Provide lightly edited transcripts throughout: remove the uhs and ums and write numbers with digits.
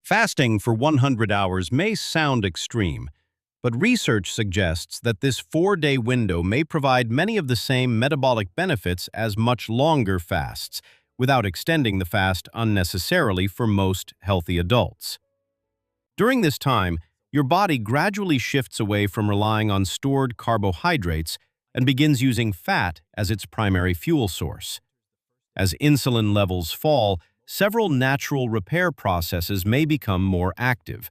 Fasting for 100 hours may sound extreme, but research suggests that this 4-day window may provide many of the same metabolic benefits as much longer fasts, without extending the fast unnecessarily for most healthy adults. During this time, your body gradually shifts away from relying on stored carbohydrates and begins using fat as its primary fuel source. As insulin levels fall, several natural repair processes may become more active.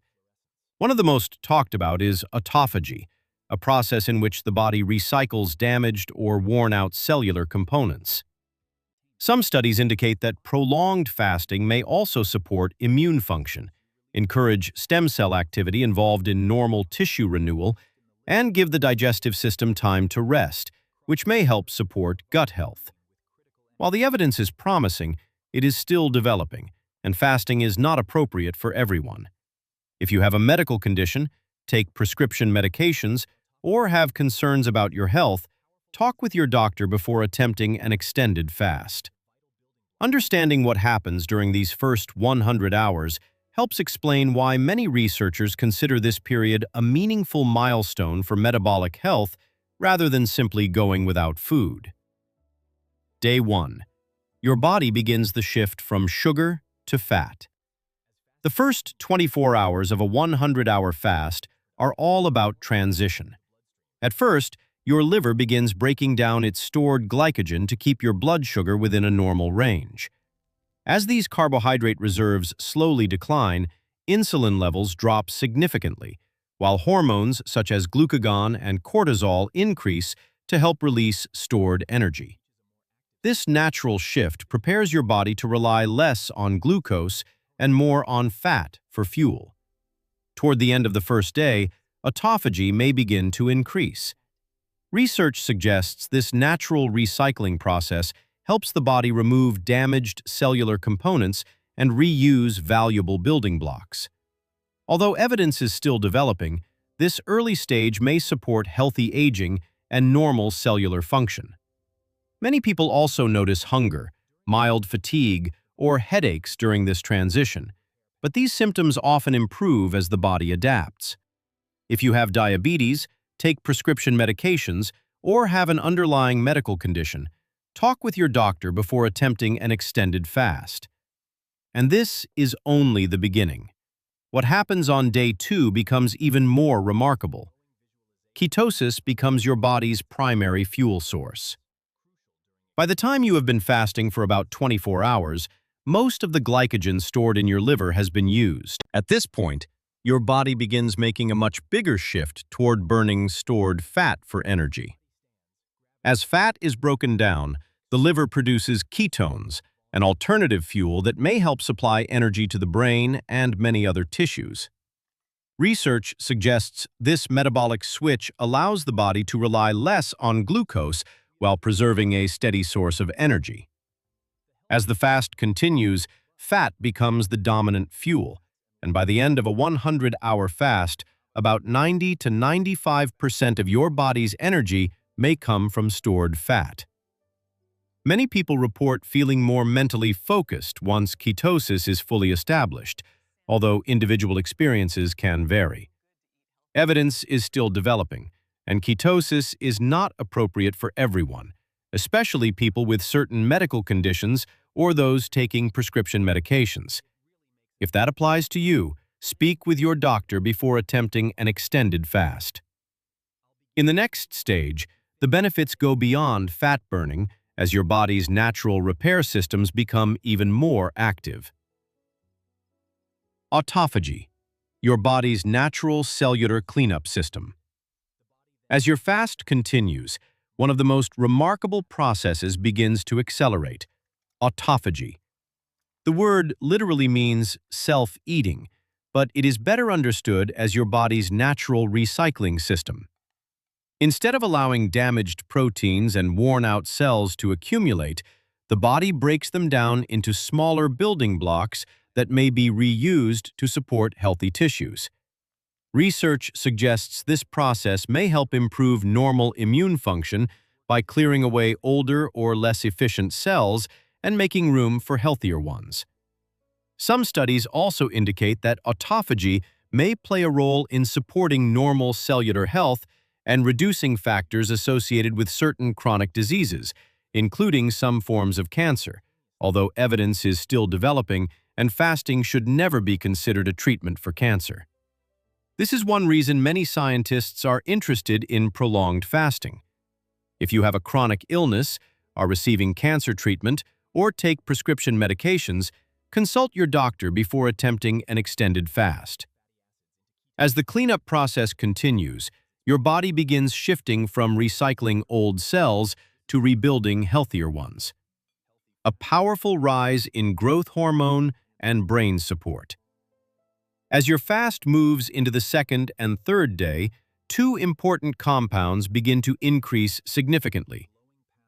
One of the most talked about is autophagy, a process in which the body recycles damaged or worn-out cellular components. Some studies indicate that prolonged fasting may also support immune function, encourage stem cell activity involved in normal tissue renewal, and give the digestive system time to rest, which may help support gut health. While the evidence is promising, it is still developing, and fasting is not appropriate for everyone. If you have a medical condition, take prescription medications, or have concerns about your health, talk with your doctor before attempting an extended fast. Understanding what happens during these first 100 hours helps explain why many researchers consider this period a meaningful milestone for metabolic health rather than simply going without food. Day 1. Your body begins the shift from sugar to fat. The first 24 hours of a 100-hour fast are all about transition. At first, your liver begins breaking down its stored glycogen to keep your blood sugar within a normal range. As these carbohydrate reserves slowly decline, insulin levels drop significantly, while hormones such as glucagon and cortisol increase to help release stored energy. This natural shift prepares your body to rely less on glucose and more on fat for fuel. Toward the end of the first day, autophagy may begin to increase. Research suggests this natural recycling process helps the body remove damaged cellular components and reuse valuable building blocks. Although evidence is still developing, this early stage may support healthy aging and normal cellular function. Many people also notice hunger, mild fatigue, or headaches during this transition, but these symptoms often improve as the body adapts. If you have diabetes, take prescription medications, or have an underlying medical condition, talk with your doctor before attempting an extended fast. And this is only the beginning. What happens on day 2 becomes even more remarkable. Ketosis becomes your body's primary fuel source. By the time you have been fasting for about 24 hours, most of the glycogen stored in your liver has been used. At this point, your body begins making a much bigger shift toward burning stored fat for energy. As fat is broken down, the liver produces ketones, an alternative fuel that may help supply energy to the brain and many other tissues. Research suggests this metabolic switch allows the body to rely less on glucose while preserving a steady source of energy. As the fast continues, fat becomes the dominant fuel, and by the end of a 100-hour fast, about 90 to 95% of your body's energy may come from stored fat. Many people report feeling more mentally focused once ketosis is fully established, although individual experiences can vary. Evidence is still developing, and ketosis is not appropriate for everyone, especially people with certain medical conditions or those taking prescription medications. If that applies to you, speak with your doctor before attempting an extended fast. In the next stage, the benefits go beyond fat burning as your body's natural repair systems become even more active. Autophagy, your body's natural cellular cleanup system. As your fast continues, one of the most remarkable processes begins to accelerate: autophagy. The word literally means self-eating, but it is better understood as your body's natural recycling system. Instead of allowing damaged proteins and worn-out cells to accumulate, the body breaks them down into smaller building blocks that may be reused to support healthy tissues. Research suggests this process may help improve normal immune function by clearing away older or less efficient cells and making room for healthier ones. Some studies also indicate that autophagy may play a role in supporting normal cellular health and reducing factors associated with certain chronic diseases, including some forms of cancer, although evidence is still developing and fasting should never be considered a treatment for cancer. This is one reason many scientists are interested in prolonged fasting. If you have a chronic illness, are receiving cancer treatment, or take prescription medications, consult your doctor before attempting an extended fast. As the cleanup process continues, your body begins shifting from recycling old cells to rebuilding healthier ones. A powerful rise in growth hormone and brain support. As your fast moves into the second and third day, two important compounds begin to increase significantly: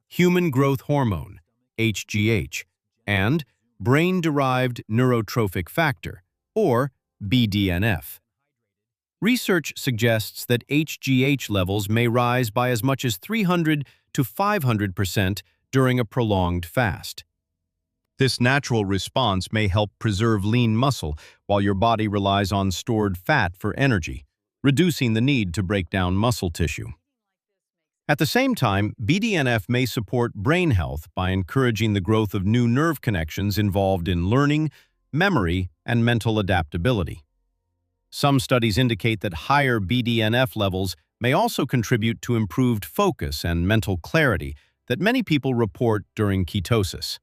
human growth hormone, HGH, and brain-derived neurotrophic factor, or BDNF. Research suggests that HGH levels may rise by as much as 300 to 500% during a prolonged fast. This natural response may help preserve lean muscle while your body relies on stored fat for energy, reducing the need to break down muscle tissue. At the same time, BDNF may support brain health by encouraging the growth of new nerve connections involved in learning, memory, and mental adaptability. Some studies indicate that higher BDNF levels may also contribute to improved focus and mental clarity that many people report during ketosis.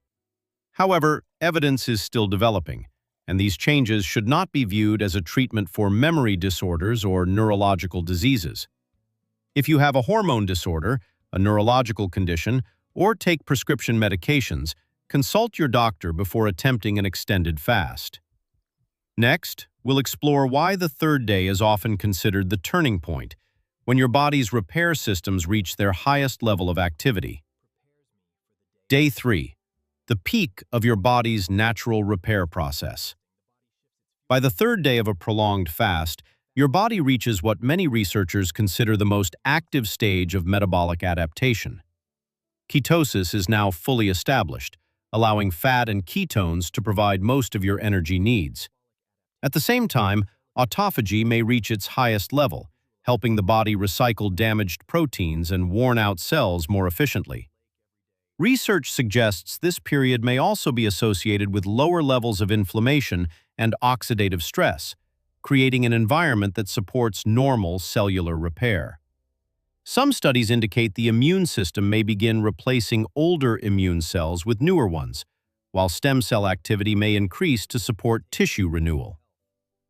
However, evidence is still developing, and these changes should not be viewed as a treatment for memory disorders or neurological diseases. If you have a hormone disorder, a neurological condition, or take prescription medications, consult your doctor before attempting an extended fast. Next, we'll explore why the third day is often considered the turning point, when your body's repair systems reach their highest level of activity. Day 3. The peak of your body's natural repair process. By the third day of a prolonged fast, your body reaches what many researchers consider the most active stage of metabolic adaptation. Ketosis is now fully established, allowing fat and ketones to provide most of your energy needs. At the same time, autophagy may reach its highest level, helping the body recycle damaged proteins and worn-out cells more efficiently. Research suggests this period may also be associated with lower levels of inflammation and oxidative stress, creating an environment that supports normal cellular repair. Some studies indicate the immune system may begin replacing older immune cells with newer ones, while stem cell activity may increase to support tissue renewal.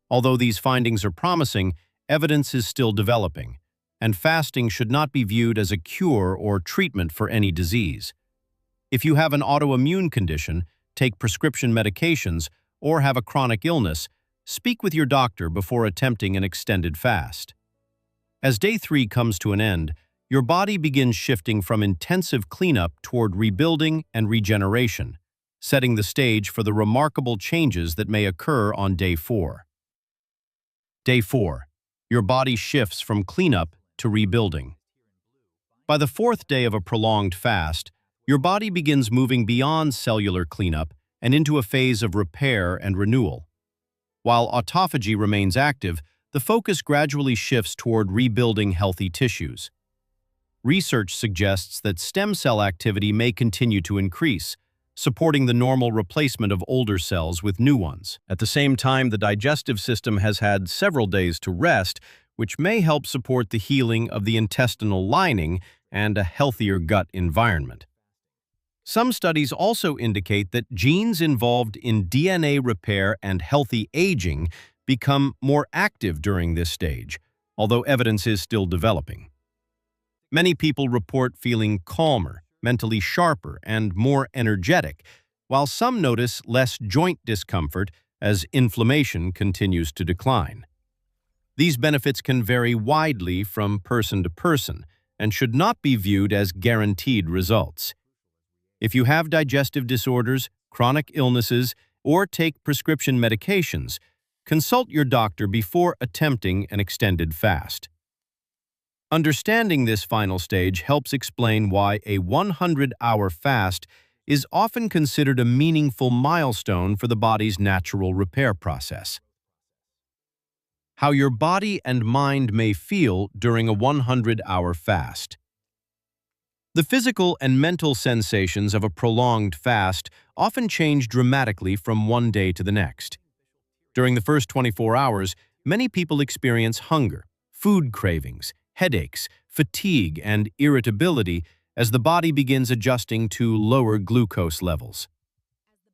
Although these findings are promising, evidence is still developing, and fasting should not be viewed as a cure or treatment for any disease. If you have an autoimmune condition, take prescription medications, or have a chronic illness, speak with your doctor before attempting an extended fast. As day 3 comes to an end, your body begins shifting from intensive cleanup toward rebuilding and regeneration, setting the stage for the remarkable changes that may occur on day 4. Day 4. Your body shifts from cleanup to rebuilding. By the 4th day of a prolonged fast, your body begins moving beyond cellular cleanup and into a phase of repair and renewal. While autophagy remains active, the focus gradually shifts toward rebuilding healthy tissues. Research suggests that stem cell activity may continue to increase, supporting the normal replacement of older cells with new ones. At the same time, the digestive system has had several days to rest, which may help support the healing of the intestinal lining and a healthier gut environment. Some studies also indicate that genes involved in DNA repair and healthy aging become more active during this stage, although evidence is still developing. Many people report feeling calmer, mentally sharper, and more energetic, while some notice less joint discomfort as inflammation continues to decline. These benefits can vary widely from person to person and should not be viewed as guaranteed results. If you have digestive disorders, chronic illnesses, or take prescription medications, consult your doctor before attempting an extended fast. Understanding this final stage helps explain why a 100-hour fast is often considered a meaningful milestone for the body's natural repair process. How your body and mind may feel during a 100-hour fast. The physical and mental sensations of a prolonged fast often change dramatically from one day to the next. During the first 24 hours, many people experience hunger, food cravings, headaches, fatigue, and irritability as the body begins adjusting to lower glucose levels.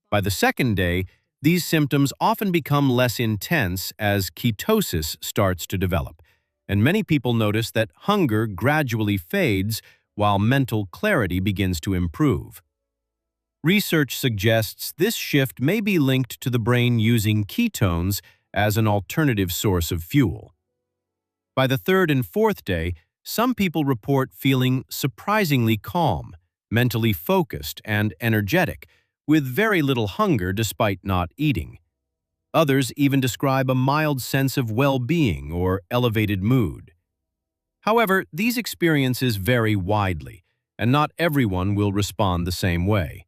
By the second day, these symptoms often become less intense as ketosis starts to develop, and many people notice that hunger gradually fades while mental clarity begins to improve. Research suggests this shift may be linked to the brain using ketones as an alternative source of fuel. By the third and fourth day, some people report feeling surprisingly calm, mentally focused, and energetic, with very little hunger despite not eating. Others even describe a mild sense of well-being or elevated mood. However, these experiences vary widely, and not everyone will respond the same way.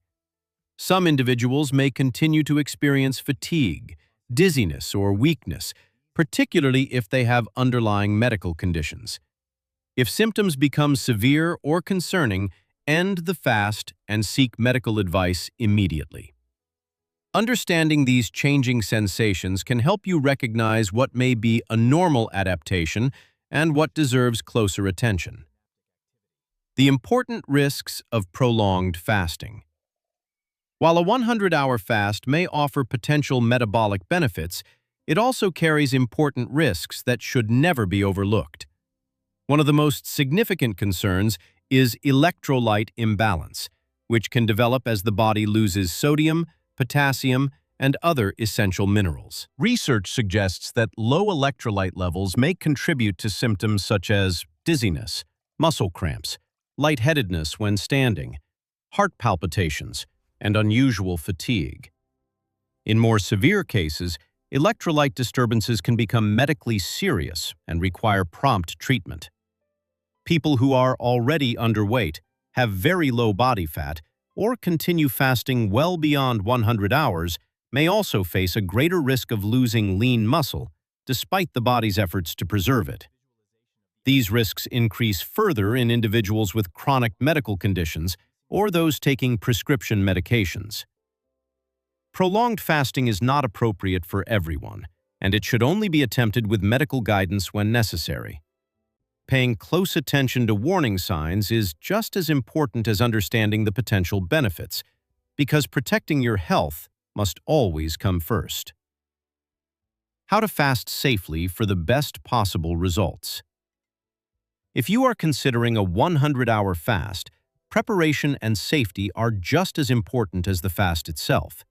Some individuals may continue to experience fatigue, dizziness, or weakness, particularly if they have underlying medical conditions. If symptoms become severe or concerning, end the fast and seek medical advice immediately. Understanding these changing sensations can help you recognize what may be a normal adaptation and what deserves closer attention. The important risks of prolonged fasting. While a 100-hour fast may offer potential metabolic benefits, it also carries important risks that should never be overlooked. One of the most significant concerns is electrolyte imbalance, which can develop as the body loses sodium, potassium, and other essential minerals. Research suggests that low electrolyte levels may contribute to symptoms such as dizziness, muscle cramps, lightheadedness when standing, heart palpitations, and unusual fatigue. In more severe cases, electrolyte disturbances can become medically serious and require prompt treatment. People who are already underweight, have very low body fat, or continue fasting well beyond 100 hours may also face a greater risk of losing lean muscle despite the body's efforts to preserve it. These risks increase further in individuals with chronic medical conditions or those taking prescription medications. Prolonged fasting is not appropriate for everyone, and it should only be attempted with medical guidance when necessary. Paying close attention to warning signs is just as important as understanding the potential benefits, because protecting your health must always come first. How to fast safely for the best possible results. If you are considering a 100-hour fast, preparation and safety are just as important as the fast itself.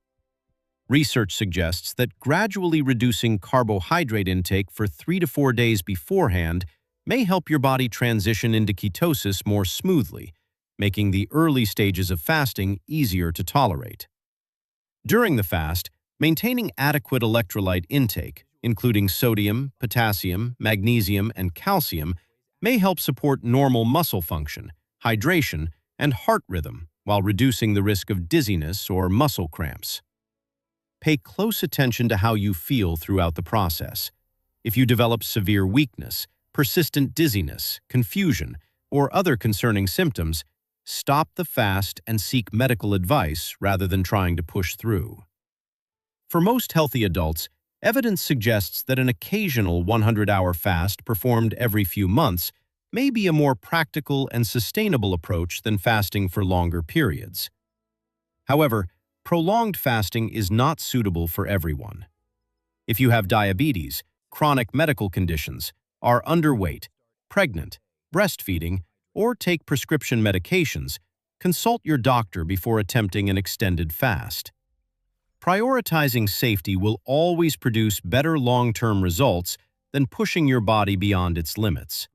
Research suggests that gradually reducing carbohydrate intake for 3 to 4 days beforehand may help your body transition into ketosis more smoothly, making the early stages of fasting easier to tolerate. During the fast, maintaining adequate electrolyte intake, including sodium, potassium, magnesium, and calcium, may help support normal muscle function, hydration, and heart rhythm while reducing the risk of dizziness or muscle cramps. Pay close attention to how you feel throughout the process. If you develop severe weakness, persistent dizziness, confusion, or other concerning symptoms, stop the fast and seek medical advice rather than trying to push through. For most healthy adults, evidence suggests that an occasional 100-hour fast performed every few months may be a more practical and sustainable approach than fasting for longer periods. However, prolonged fasting is not suitable for everyone. If you have diabetes, chronic medical conditions, are underweight, pregnant, breastfeeding, or take prescription medications, consult your doctor before attempting an extended fast. Prioritizing safety will always produce better long-term results than pushing your body beyond its limits.